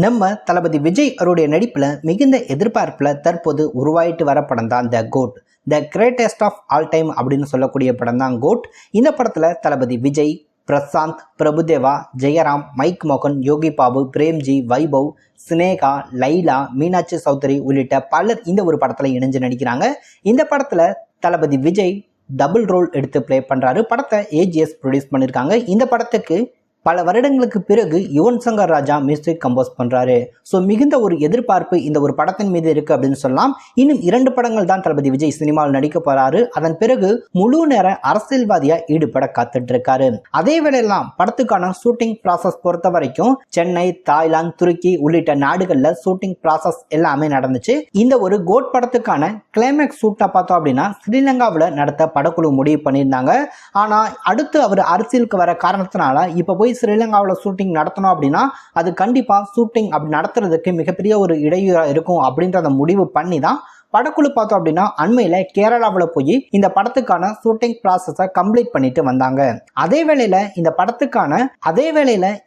நம்ம தளபதி விஜய் அவருடைய நடிப்புல மிகுந்த எதிர்பார்ப்புல தற்போது உருவாயிட்டு வர படம் தான் the GOAT. The greatest of all time அப்படின்னு சொல்லக்கூடிய படம் தான் கோட். இந்த படத்துல தளபதி விஜய், பிரசாந்த், பிரபுதேவா, ஜெயராம், மைக் மோகன், யோகி பாபு, பிரேம்ஜி, வைபவ், சினேகா, லைலா, மீனாட்சி சௌத்ரி உள்ளிட்ட பலர் இந்த ஒரு படத்துல இணைஞ்சு நடிக்கிறாங்க. இந்த படத்துல தளபதி விஜய் டபுள் ரோல் எடுத்து பிளே பண்றாரு. படத்தை AGS ப்ரொடியூஸ் பண்ணியிருக்காங்க. இந்த படத்துக்கு பல வருடங்களுக்கு பிறகு யுவன் சங்கர் ராஜா மியூசிக் கம்போஸ் பண்றாரு. ஸோ மிகுந்த ஒரு எதிர்பார்ப்பு இந்த ஒரு படத்தின் மீது இருக்கு அப்படின்னு சொல்லலாம். இன்னும் 2 படங்கள் தான் தளபதி விஜய் சினிமாவில் நடிக்க போறாரு. அதன் பிறகு முழு நேர அரசியல்வாதியா ஈடுபட காத்துட்டு இருக்காரு. அதே வேளையெல்லாம் படத்துக்கான ஷூட்டிங் ப்ராசஸ் பொறுத்த வரைக்கும் சென்னை, தாய்லாந்து, துருக்கி உள்ளிட்ட நாடுகள்ல ஷூட்டிங் ப்ராசஸ் எல்லாமே நடந்துச்சு. இந்த ஒரு கோட் படத்துக்கான கிளைமேக்ஸ் ஷூட்டை பார்த்தோம் அப்படின்னா ஸ்ரீலங்காவில் நடத்த படக்குழு முடிவு பண்ணியிருந்தாங்க. ஆனா அடுத்து அவர் அரசியலுக்கு வர காரணத்தினால இப்ப போய் ஸ்ரீலங்காவில் ஷூட்டிங் நடத்தணும் அப்படின்னா அது கண்டிப்பா ஷூட்டிங் அப்படி நடத்துறதுக்கு மிகப்பெரிய ஒரு இடையூறா இருக்கும் அப்படின்றத முடிவு பண்ணி தான் படக்குழு பார்த்தோம் அப்படின்னா அண்மையில கேரளாவில் போய் இந்த படத்துக்கான ஷூட்டிங் ப்ராசஸை கம்ப்ளீட் பண்ணிட்டு வந்தாங்க. அதே வேளையில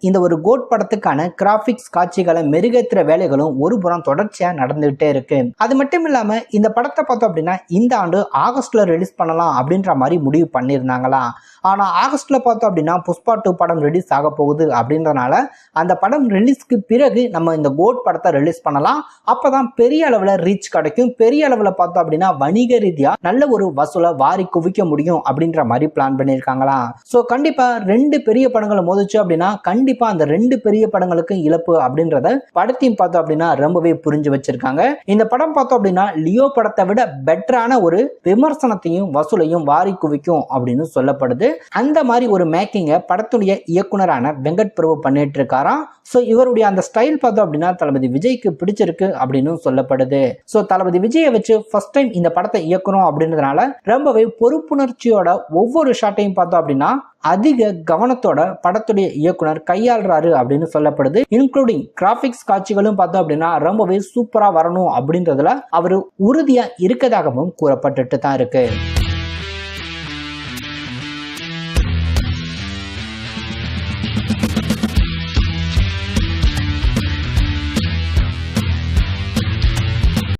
இந்த ஒரு கோட் படத்துக்கான கிராபிக்ஸ் காட்சிகளை மெருகேற்றுற வேலைகளும் ஒரு புறம் தொடர்ச்சியா நடந்துகிட்டே இருக்கு. அது மட்டும் இல்லாம இந்த படத்தை பார்த்தோம் அப்படின்னா இந்த ஆண்டு ஆகஸ்ட்ல ரிலீஸ் பண்ணலாம் அப்படின்ற மாதிரி முடிவு பண்ணியிருந்தாங்களா. ஆனா ஆகஸ்ட்ல பார்த்தோம் அப்படின்னா புஷ்பா 2 படம் ரிலீஸ் ஆக போகுது அப்படின்றனால அந்த படம் ரிலீஸ்க்கு பிறகு நம்ம இந்த கோட் படத்தை ரிலீஸ் பண்ணலாம். அப்பதான் பெரிய அளவுல ரீச் கிடைக்கும். பெரிய அளவுல பார்த்தோம் அப்படின்னா வணிக ரீதியா நல்ல ஒரு வசூலை வாரி குவிக்க முடியும் அப்படின்ற மாதிரி பிளான் பண்ணியிருக்காங்களாம். சோ கண்டிப்பா 2 பெரிய படங்களை மோதிச்சு அப்படின்னா கண்டிப்பா அந்த 2 பெரிய படங்களுக்கு இழப்பு அப்படின்றத படத்தையும் பார்த்தோம் அப்படின்னா ரொம்பவே புரிஞ்சு வச்சிருக்காங்க. இந்த படம் பார்த்தோம் அப்படின்னா லியோ படத்தை விட பெட்டரான ஒரு விமர்சனத்தையும் வசூலையும் வாரி குவிக்கும் அப்படின்னு சொல்லப்படுது. அந்த மாதிரி ஒரு மேக்கிங்க படத்துடைய இயக்குனரான வெங்கட் பிரபு பண்ணிட்டு இருக்காராம். சோ இவருடைய அந்த ஸ்டைல் பார்த்தோம் அப்படின்னா தளபதி விஜய்க்கு பிடிச்சிருக்கு அப்படின்னு சொல்லப்படுது. சோ தளபதி விஜயை வச்சு ஃபர்ஸ்ட் டைம் இந்த படத்தை இயக்கணும் அப்படின்றதுனால ரொம்பவே பொறுப்புணர்ச்சியோட ஒவ்வொரு ஷாட்டையும் பார்த்தோம் அப்படின்னா அதிக கவனத்தோட படத்துடைய இயக்குனர் கையாளுறாரு அப்படின்னு சொல்லப்படுது. இன்க்ளூடிங் கிராபிக்ஸ் காட்சிகளும் பார்த்தோம் அப்படின்னா ரொம்பவே சூப்பரா வரணும் அப்படின்றதுல அவரு உறுதியா இருக்கதாகவும் கூறப்பட்டுட்டு தான் இருக்கு.